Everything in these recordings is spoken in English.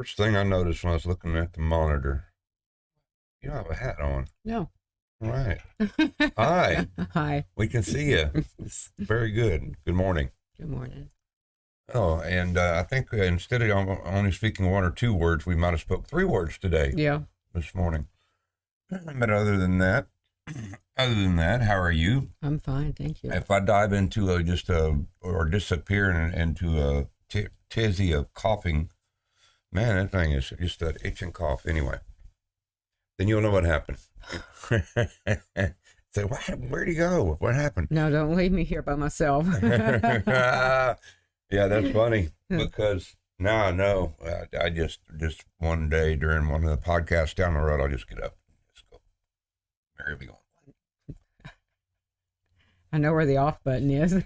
First thing I noticed when I was looking at the monitor, you don't have a hat on. No. All right. Hi. Hi. We can see you. It's very good. Good morning. Good morning. Oh, and I think instead of only speaking one or two words, we might have spoke 3 words today. Yeah. This morning. But other than that, how are you? I'm fine, thank you. If I dive into or disappear into a tizzy of coughing, man, that thing is just that itching cough. Anyway, then you'll know what happened. Say, where'd he go? What happened? No, don't leave me here by myself. Yeah, that's funny because now I know. I just one day during one of the podcasts down the road, I'll just get up and just go. Mary, be going. I know where the off button is.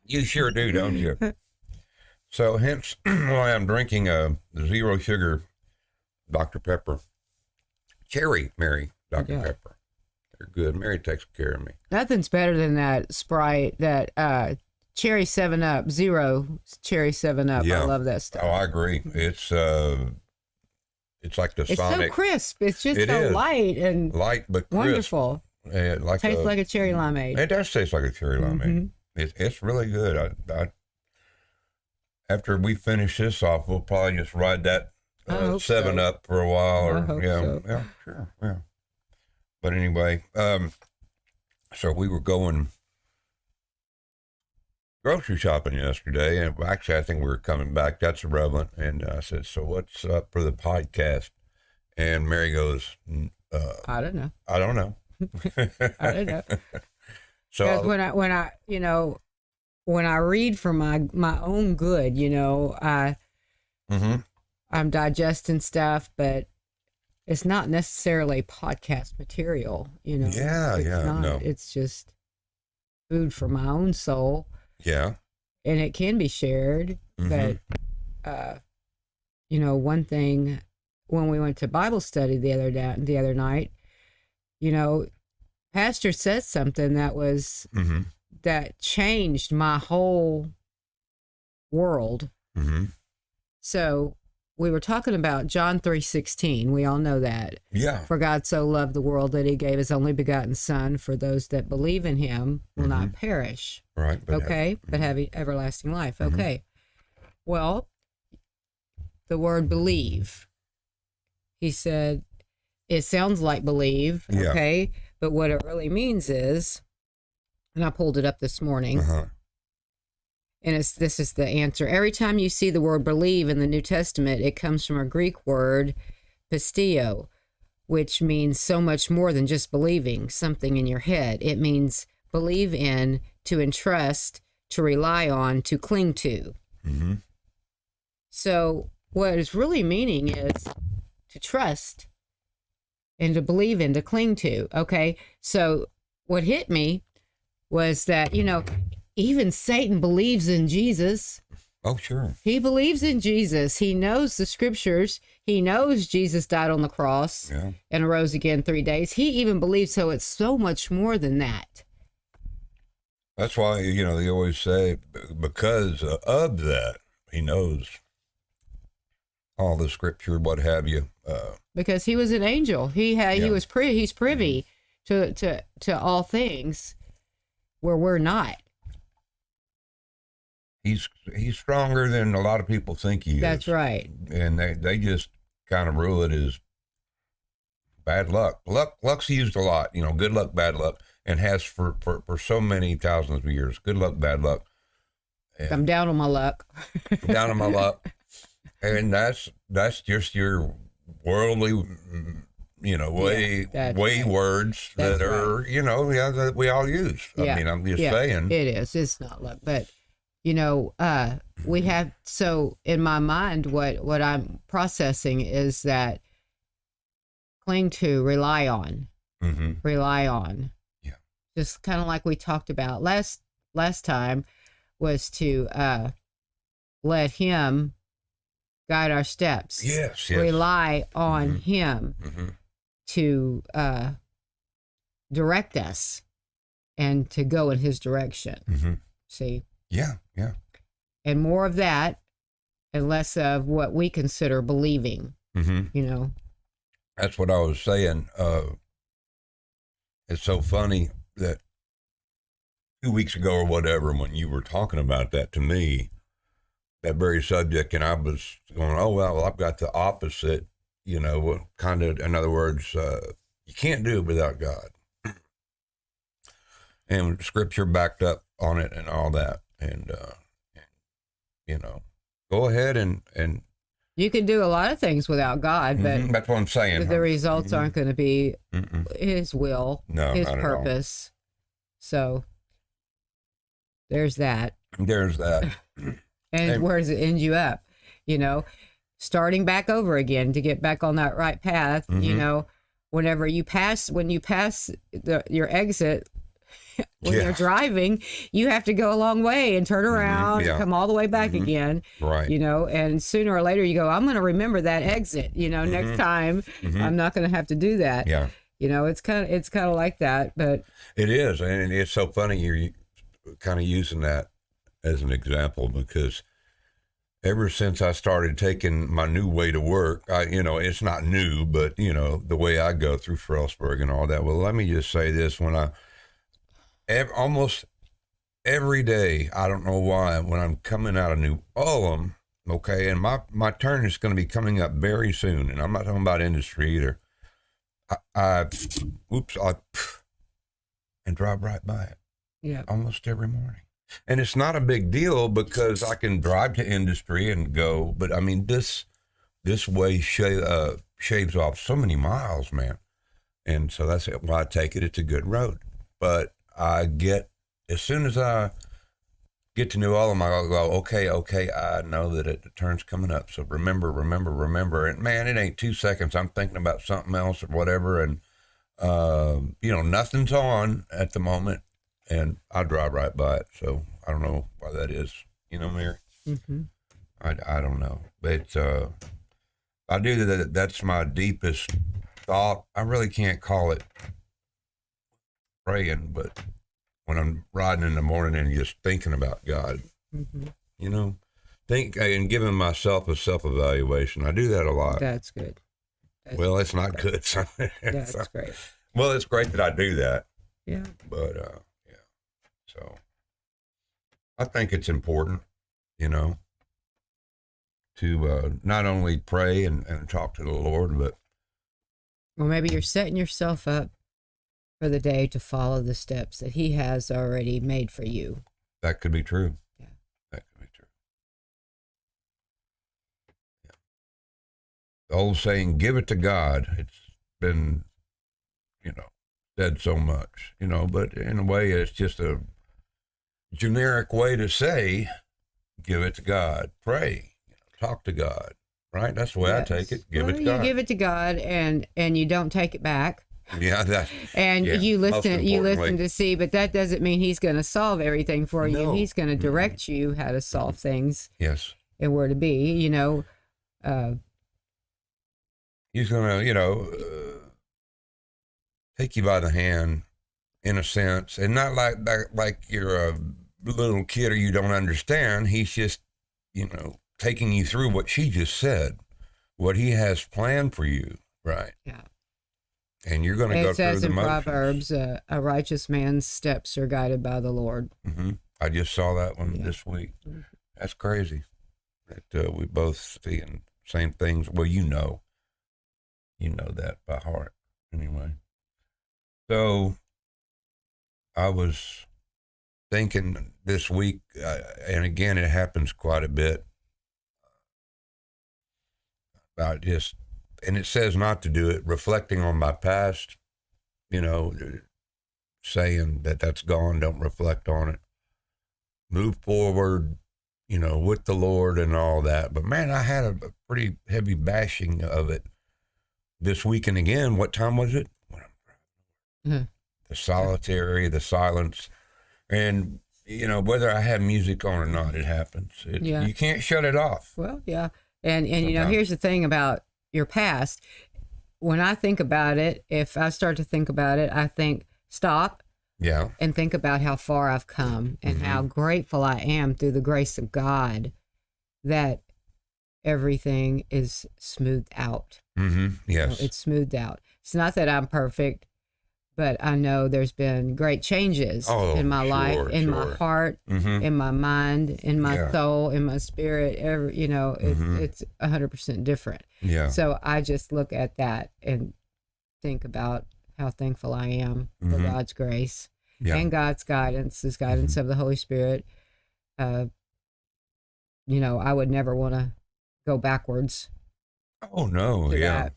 You sure do, don't you? So hence why I'm drinking a 0 sugar Dr. Pepper. Cherry Mary Dr. Pepper. They're good. Mary takes care of me. Nothing's better than that Sprite, that Cherry 7-Up, Zero Cherry 7-Up. Yeah. I love that stuff. Oh, I agree. It's like the It's Sonic. so crisp. It's just It so is. light and Light but crisp. wonderful. Tastes like a cherry limeade. It does taste like a cherry limeade. It's really good. I after we finish this off, we'll probably just ride that 7-Up for a while. Or I hope yeah, sure, yeah. But anyway, so we were going grocery shopping yesterday, and actually, I think we were coming back. That's irrelevant. And I said, "So what's up for the podcast?" And Mary goes, I don't know. "I don't know." I don't know. So when I read for my own good, I'm digesting stuff, but it's not necessarily podcast material, Yeah, It's not. no. It's just food for my own soul, Yeah. and it can be shared. But one thing, when we went to Bible study the other night, Pastor said something that changed my whole world. So we were talking about John 3:16. We all know that. Yeah. For God so loved the world that he gave his only begotten son, for those that believe in him will not perish. Right. But have everlasting life. Okay. Well, the word believe, he said, it sounds like believe. Yeah. Okay. But what it really means is, and I pulled it up this morning, and this is the answer. Every time you see the word believe in the New Testament, it comes from a Greek word, pisteo, which means so much more than just believing something in your head. It means believe in, to entrust, to rely on, to cling to. So what it's really meaning is to trust and to believe in, to cling to. Okay. So what hit me was that, even Satan believes in Jesus. Oh, sure. He believes in Jesus. He knows the scriptures. He knows Jesus died on the cross and arose again 3 days. He even believes, so it's so much more than that. That's why, they always say, because of that, he knows all the scripture, what have you. Because he was an angel. He's privy to all things where we're not. He's stronger than a lot of people think he is. That's right. And they just kind of rule it as bad luck. Luck's used a lot, good luck, bad luck, and has for so many thousands of years. Good luck, bad luck. And I'm down on my luck. down on my luck. And that's just your worldly, way right. words That's that are, right. that we all use. Yeah. I mean, I'm just saying. It is. It's not luck, but we have, so in my mind, what I'm processing is that cling to, rely on, rely on. Yeah. Just kind of like we talked about last time, was to let him guide our steps. Yes. Rely on him to direct us and to go in his direction. See? Yeah. And more of that and less of what we consider believing, you know. That's what I was saying. It's so funny that 2 weeks ago or whatever, when you were talking about that to me, that very subject, and I was going, oh, well, I've got the opposite, you know, kind of, in other words, you can't do it without God. And scripture backed up on it and all that. And you know, go ahead and you can do a lot of things without God, but that's what I'm saying. the results aren't going to be His will, His not purpose. So there's that. There's that. And where does it end you up? You know, starting back over again to get back on that right path. You know, when you pass your exit. When you're driving, you have to go a long way and turn around and come all the way back again. Right. You know, and sooner or later you go, I'm going to remember that exit. You know, next time I'm not going to have to do that. Yeah. You know, it's kind of like that, but it is, and it's so funny you're kind of using that as an example, because ever since I started taking my new way to work, you know, it's not new, but you know, the way I go through Frelsberg and all that. Well, let me just say this: almost every day, I don't know why, when I'm coming out of New Ulm, okay, and my turn is going to be coming up very soon, and I'm not talking about industry either. I and drive right by it. Yeah. Almost every morning. And it's not a big deal because I can drive to industry and go, but I mean, this way shaves off so many miles, man. And so that's why I take it. It's a good road. But as soon as I get to New Ulm, I'll go, okay, I know that the turn's coming up. So remember. And man, it ain't 2 seconds. I'm thinking about something else or whatever. And, you know, nothing's on at the moment. And I drive right by it. So I don't know why that is, you know, Mary. I don't know. But I do that. That's my deepest thought. I really can't call it praying, but when I'm riding in the morning and just thinking about God, you know, think and giving myself a self-evaluation. I do that a lot. That's good. Well, it's not good. That's great. Well, it's great that I do that. Yeah. But, yeah. So I think it's important, you know, to not only pray and talk to the Lord, but. Well, maybe you're setting yourself up for the day to follow the steps that He has already made for you. That could be true. Yeah. That could be true. Yeah. The old saying, give it to God. It's been, you know, said so much, you know, but in a way it's just a generic way to say, give it to God, pray, talk to God, right? That's the way I take it. Give it to God. You give it to God and you don't take it back. Yeah, that. And yeah, you listen to see, but that doesn't mean He's going to solve everything for you. No. He's going to direct you how to solve things. Yes. And where to be, you know. He's going to, you know, take you by the hand in a sense, and not like you're a little kid or you don't understand. He's just, you know, taking you through what she just said, what He has planned for you, right? Yeah. And you're going to go through the motions. It says in Proverbs, a righteous man's steps are guided by the Lord. I just saw that one this week. That's crazy that we both see the same things. Well, you know that by heart anyway. So I was thinking this week, and again, it happens quite a bit, about just, and it says not to do it, reflecting on my past, you know, saying that's gone, don't reflect on it. Move forward, you know, with the Lord and all that. But man, I had a pretty heavy bashing of it this weekend again. What time was it? The solitary, the silence. And, you know, whether I have music on or not, it happens. You can't shut it off. Well, yeah. And you know, here's the thing about your past. When I think about it, if I start to think about it, I think, stop. Yeah. And think about how far I've come and how grateful I am through the grace of God that everything is smoothed out. Yes. It's smoothed out. It's not that I'm perfect, but I know there's been great changes in my life, in my heart, in my mind, in my soul, in my spirit. It's 100% different. Yeah. So I just look at that and think about how thankful I am for God's grace and God's guidance, His guidance of the Holy Spirit. I would never want to go backwards. Oh no, yeah.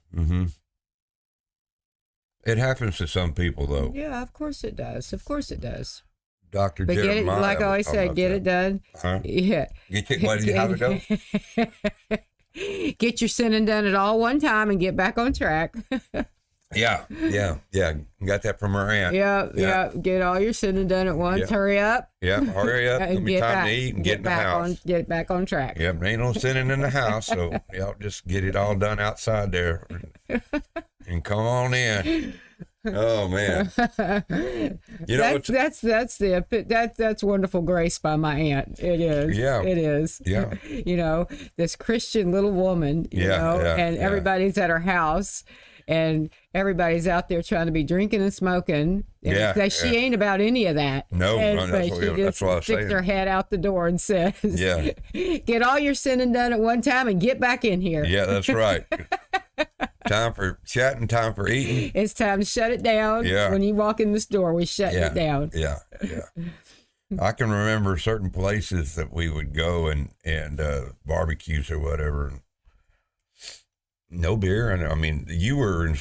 It happens to some people, though. Yeah, of course it does. Of course it does. Dr. But Jeremiah, get it, like I always say, get it done. Huh? Yeah. What do you have it go? Get your sinning done at all one time and get back on track. Yeah. Got that from her aunt. Yeah. Get all your sinning done at once. Yeah. Hurry up. Yeah, hurry up. It'll be time to eat and get in the house. Get back on track. Yep, ain't no sinning in the house, so just get it all done outside there and come on in. Oh man, that's wonderful grace by my aunt. It is. Yeah, it is. Yeah, this Christian little woman. And everybody's at her house. And everybody's out there trying to be drinking and smoking. And she ain't about any of that. No, she just sticks her head out the door and says, get all your sinning done at one time and get back in here. Yeah, that's right. Time for chatting, time for eating. It's time to shut it down. Yeah. When you walk in this door, we shut it down. Yeah. I can remember certain places that we would go and barbecues or whatever. No beer, and I mean, you were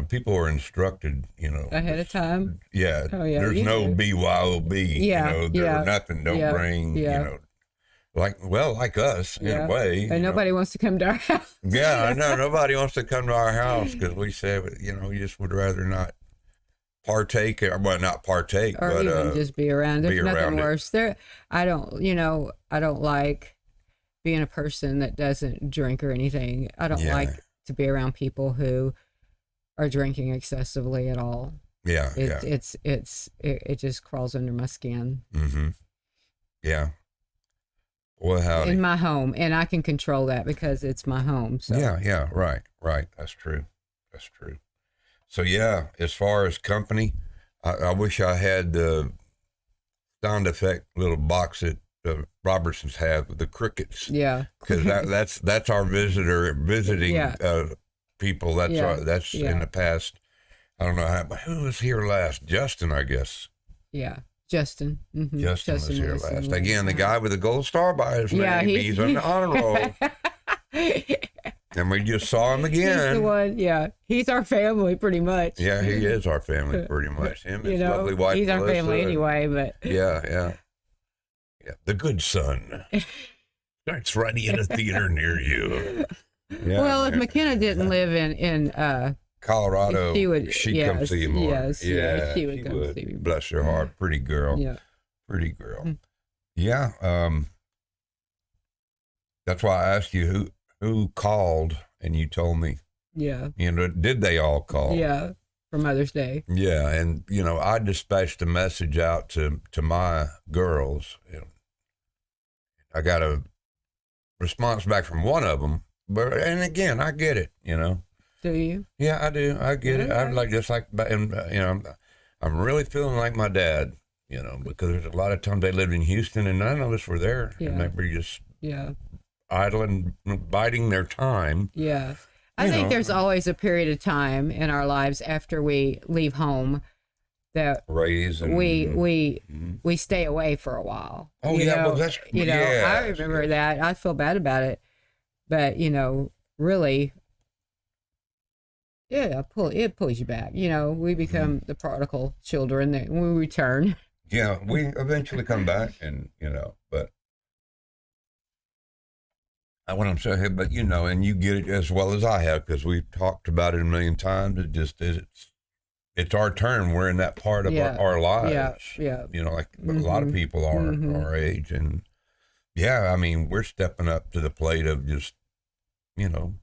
people were instructed, ahead of time. Yeah, there's no do. BYOB. There's nothing. Don't bring. Like us in a way. And nobody wants to come to our house. Yeah, I know nobody wants to come to our house because we said, you just would rather not partake, not partake, or but even just be around. There's nothing worse. I don't like being a person that doesn't drink or anything. I don't like to be around people who are drinking excessively at all. It just crawls under my skin. Yeah. Well, howdy. In my home, and I can control that because it's my home. So right. That's true. So as far as company, I wish I had the sound effect little box that the Robertsons have with the crickets. Yeah, because that's our visiting people. That's in the past. I don't know who was here last. Justin, I guess. Yeah, Justin. Justin was here last. Again, the guy with the gold star by his name. He's on the honor roll. And we just saw him again. He's the one, he's our family pretty much. Yeah, he is our family pretty much. Him and his lovely wife. He's our family anyway, but. Yeah. The Good Son. Starts Friday in a theater near you. Yeah, well, if McKenna didn't live in Colorado, she'd come see you more. Yes, she would come see me. Bless her heart. Pretty girl. Yeah. Pretty girl. Yeah. That's why I asked you who called, and you told me. Yeah. Did they all call? Yeah, for Mother's Day. Yeah, and I dispatched a message out to my girls. I got a response back from one of them, and again, I get it. Do you? Yeah, I do. I get it. I'm I'm really feeling like my dad. Because there's a lot of times they lived in Houston, and none of us were there, and they were just idling, biding their time. Yeah. I think there's always a period of time in our lives after we leave home that we stay away for a while. Oh, well, that's, I remember that. I feel bad about it. But, really, it pulls you back. We become the prodigal children that when we return. Yeah, we eventually come back and, but what I'm saying, but and you get it as well as I have because we've talked about it a million times. It just it's our turn. We're in that part of our lives. Yeah. Like a lot of people are our age, and I mean we're stepping up to the plate of just the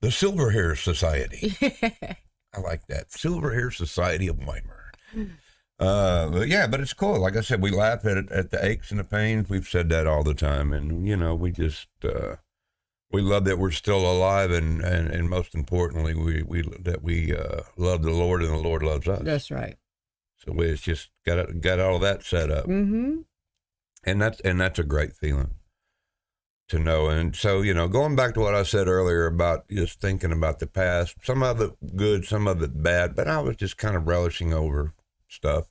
Silver Hair Society. I like that Silver Hair Society of Weimar. But it's cool. Like I said, we laugh at the aches and the pains. We've said that all the time, and we just We love that we're still alive, and most importantly, we love the Lord, and the Lord loves us. That's right. So it's just got all that set up, Mm-hmm. and that's a great feeling to know. And so, going back to what I said earlier about just thinking about the past, some of it good, some of it bad, but I was just kind of relishing over stuff.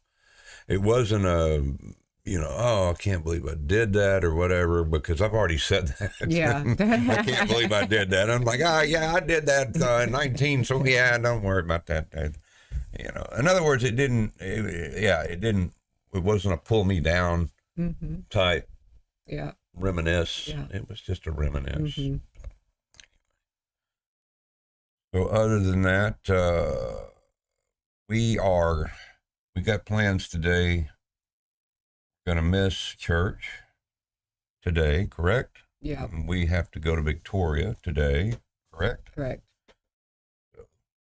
It wasn't oh, I can't believe I did that or whatever, because I've already said that. Yeah. I can't believe I did that. I'm like, yeah, I did that in 19, so yeah, don't worry about that. In other words, it wasn't a pull me down Mm-hmm. type Yeah. reminisce. Yeah. It was just a reminisce. Mm-hmm. So other than that, we got plans today. Going to miss church today, correct? Yeah. We have to go to Victoria today, correct? Correct.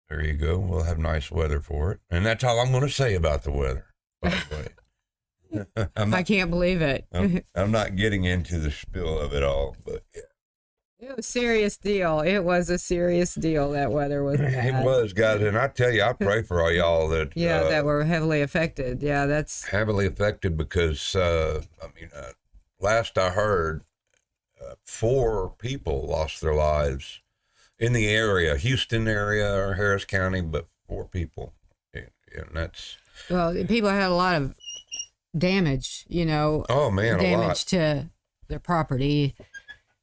There you go. We'll have nice weather for it. And that's all I'm going to say about the weather, by the way. I can't believe it. I'm not getting into the spiel of it all, but yeah. It was a serious deal. It was a serious deal. That weather was bad. It was, guys. And I tell you, I pray for all y'all that... that were heavily affected. Yeah, that's... Heavily affected because, last I heard, 4 people lost their lives in the area, Houston area or Harris County, but 4 people. And that's... Well, people had a lot of damage, Oh, man, a lot. damage to their property.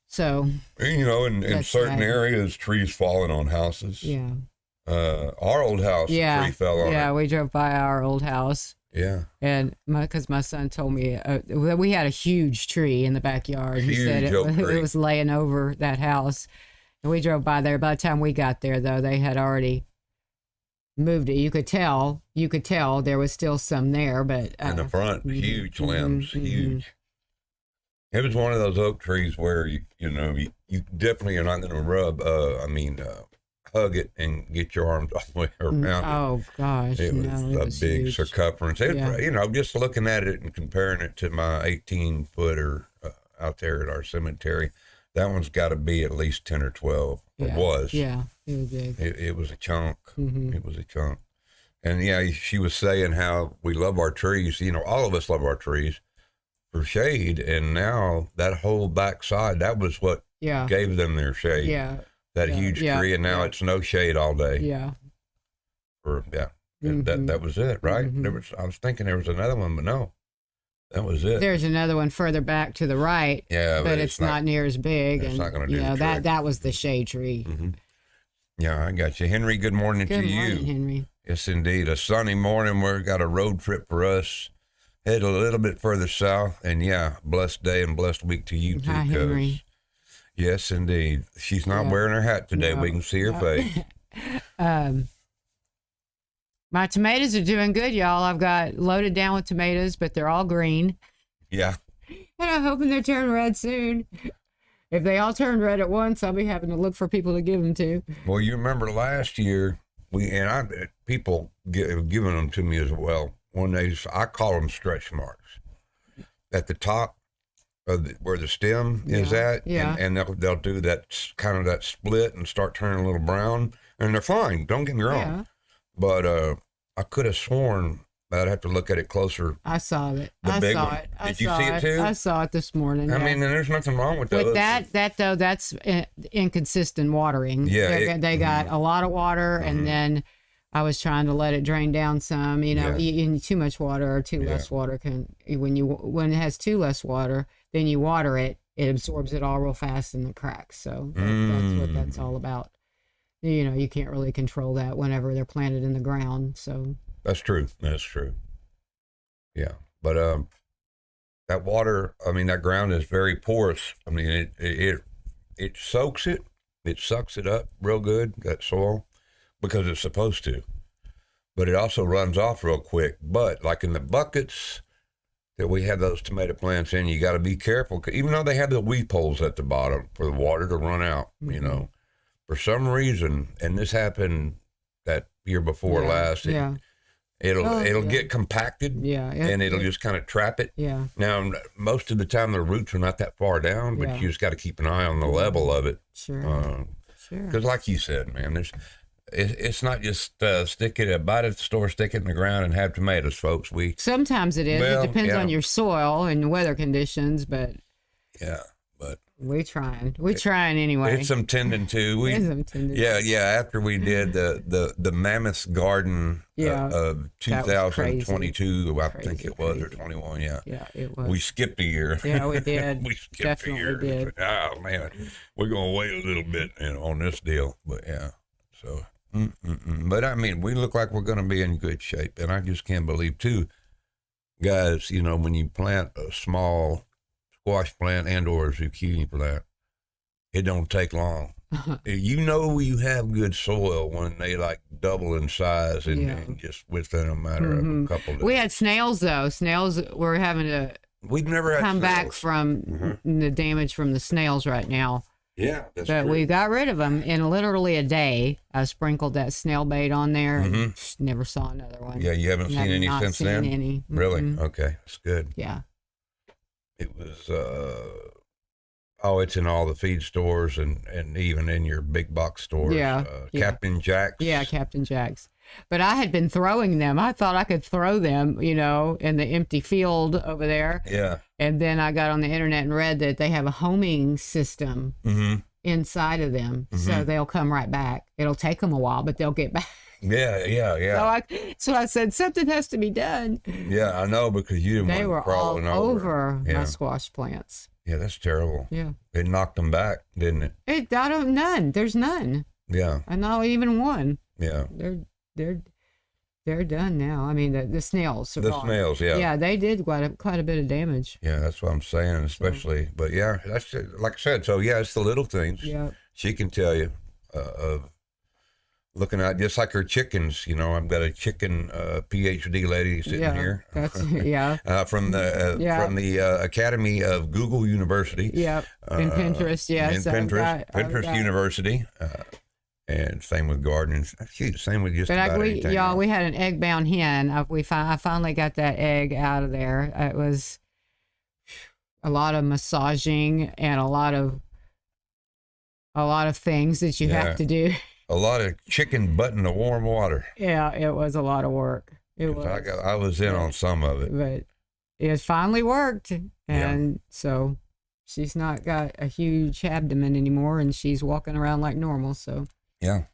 So... in certain areas, trees falling on houses. Yeah. Our old house, a tree fell on it. Yeah, we drove by our old house. Yeah. And because my son told me we had a huge tree in the backyard. He said Huge it was laying over that house. And we drove by there. By the time we got there, though, they had already moved it. You could tell there was still some there, but in the front, huge limbs, mm-hmm. huge. It was one of those oak trees where you definitely are not going to hug it and get your arms all the way around it. Oh gosh, it was a big huge circumference. Just looking at it and comparing it to my 18-footer out there at our cemetery, that one's got to be at least 10 or 12. Yeah. It was. Yeah, it was big. It was a chunk. Mm-hmm. It was a chunk. And yeah, she was saying how we love our trees. All of us love our trees for shade, and now that whole backside, that was what gave them their shade. Yeah. That huge tree, and now it's no shade all day. Yeah. Mm-hmm. That was it, right? Mm-hmm. I was thinking there was another one, but no. That was it. There's another one further back to the right. Yeah, but it's not near as big. It's not going to do the trick. that was the shade tree. Mm-hmm. Yeah, I got you. Henry, good morning to you. Good morning, Henry. Yes, indeed. A sunny morning. We've got a road trip for us. Head a little bit further south. And yeah, blessed day and blessed week to you too. Hi, Henry. Yes, indeed. She's not wearing her hat today. No, we can see her face. My tomatoes are doing good, y'all. I've got loaded down with tomatoes, but they're all green. Yeah. And I'm hoping they turn red soon. If they all turn red at once, I'll be having to look for people to give them to. Well, you remember last year, people giving them to me as well. I call them stretch marks at the top of where the stem is at. Yeah. And they'll do that kind of that split and start turning a little brown, and they're fine. Don't get me wrong. Yeah. But I could have sworn I'd have to look at it closer. I saw it. Did you see it too? I saw it this morning. I mean, there's nothing wrong with those. With that though, that's inconsistent watering. Yeah. They got a lot of water, and then I was trying to let it drain down some. Eating too much water or too less water when it has too less water, then you water it, it absorbs it all real fast in the cracks. So that's what that's all about. You can't really control that whenever they're planted in the ground. So that's true. Yeah, but that water, that ground is very porous. It soaks it, it sucks it up real good, that soil, because it's supposed to. But it also runs off real quick. But like in the buckets that we have those tomato plants in, you got to be careful. Even though they have the weep holes at the bottom for the water to run out, for some reason, and this happened that year before last, It'll yeah. get compacted, Yeah, and it'll just kind of trap it. Yeah. Now, most of the time, the roots are not that far down, but Yeah. you just got to keep an eye on the level of it. Sure. Sure. Because, like you said, man, it's not just stick it, buy it at the store, stick it in the ground, and have tomatoes, folks. Sometimes it is. Well, It depends yeah. on your soil and weather conditions, but but we're trying anyway. it's some tending to. It's some tending. Yeah. After we did the Mammoth Garden Yeah. of That was crazy. 2022, I think Crazy, it was, or crazy. 21. Yeah. Yeah, it was. We skipped a year. Yeah, we did. we skipped Definitely a year. did. Oh man, we're gonna wait a little bit on this deal, but yeah. So, but I mean, we look like we're gonna be in good shape, and I just can't believe too, guys. You know, when you plant a small squash plant and/or a zucchini plant, it don't take long. You know you have good soil when they like double in size and just within a matter of a couple of days. We had snails though. Snails were having to We've never had come back snails. from the damage from the snails right now. Yeah, that's But true. we got rid of them in literally a day. I sprinkled that snail bait on there and just never saw another one. Yeah, you haven't seen Have any not since seen then? Any. Really? Mm-mm. Okay, that's good. Yeah. It was, it's in all the feed stores and even in your big box stores. Yeah, yeah. Captain Jack's. Yeah, Captain Jack's. But I had been throwing them. I thought I could throw them, in the empty field over there. Yeah. And then I got on the internet and read that they have a homing system Mm-hmm. inside of them. So they'll come right back. It'll take them a while, but they'll get back. Yeah. So I said, something has to be done. Yeah, I know, because you didn't They were want them all crawling over my Yeah. squash plants. Yeah, that's terrible. Yeah. It knocked them back, didn't it? None. There's none. Yeah. And not even one. Yeah. They're done now. I mean, the snails. Are The gone. snails, yeah. Yeah, they did quite a bit of damage. Yeah, that's what I'm saying, especially. But yeah, that's like I said. So yeah, it's the little things. Yeah. She can tell you of looking at just like her chickens. I've got a chicken PhD lady sitting here. That's From the Academy of Google University. Yep. In Pinterest, yes. In Pinterest University. And same with gardening. Shoot, same with just about anything. Y'all, we had an egg-bound hen. I finally got that egg out of there. It was a lot of massaging and a lot of things that you have to do. A lot of chicken butt in the warm water. Yeah, it was a lot of work. It was. I was in on some of it. But it finally worked. And so she's not got a huge abdomen anymore, and she's walking around like normal. So yeah.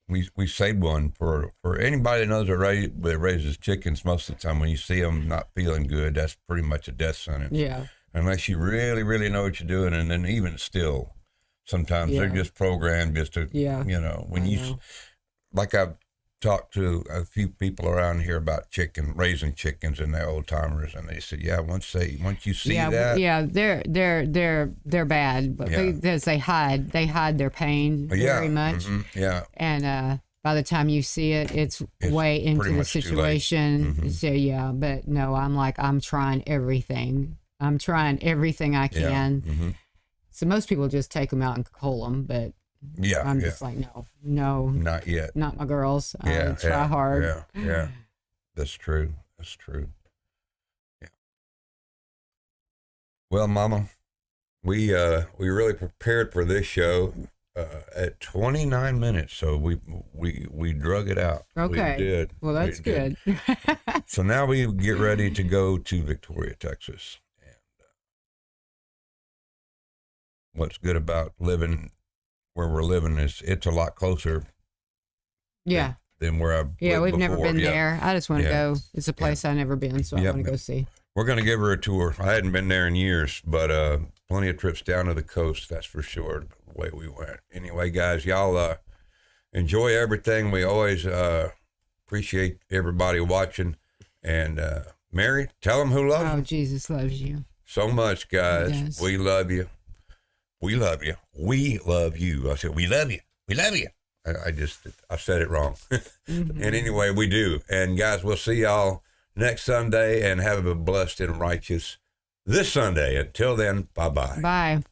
We saved one for anybody that knows that raises chickens. Most of the time, when you see them not feeling good, that's pretty much a death sentence. yeah, Unless you really, really know what you're doing, and then even still, sometimes they're just programmed just to, like I've talked to a few people around here about raising chickens, and they're old timers, and they said, once you see that, they're bad, but because they hide their pain very much. Yeah. And by the time you see it, it's way into pretty the much too late. situation. So but no, I'm trying everything. I'm trying everything I can. Yeah. So most people just take them out and cull them, but I'm just like, no, not yet. not my girls. I try hard. Yeah. That's true. Yeah. Well, Mama, we really prepared for this show at 29 minutes, so we drug it out. Okay. We did. Well, that's good. So now we get ready to go to Victoria, Texas. And what's good about living where we're living is it's a lot closer. Yeah. Than where I've lived we've never before. been there. I just want to go. It's a place I've never been, so I Yep. want to go see. We're going to give her a tour. I hadn't been there in years, but plenty of trips down to the coast, that's for sure, the way we went. Anyway, guys, y'all enjoy everything. We always appreciate everybody watching. And Mary, tell them who loves you. Oh, Jesus loves you. So much, guys. He does. We love you. We love you. We love you. I said, we love you. We love you. I said it wrong. And anyway, we do. And guys, we'll see y'all next Sunday, and have a blessed and righteous this Sunday. Until then, bye-bye. Bye.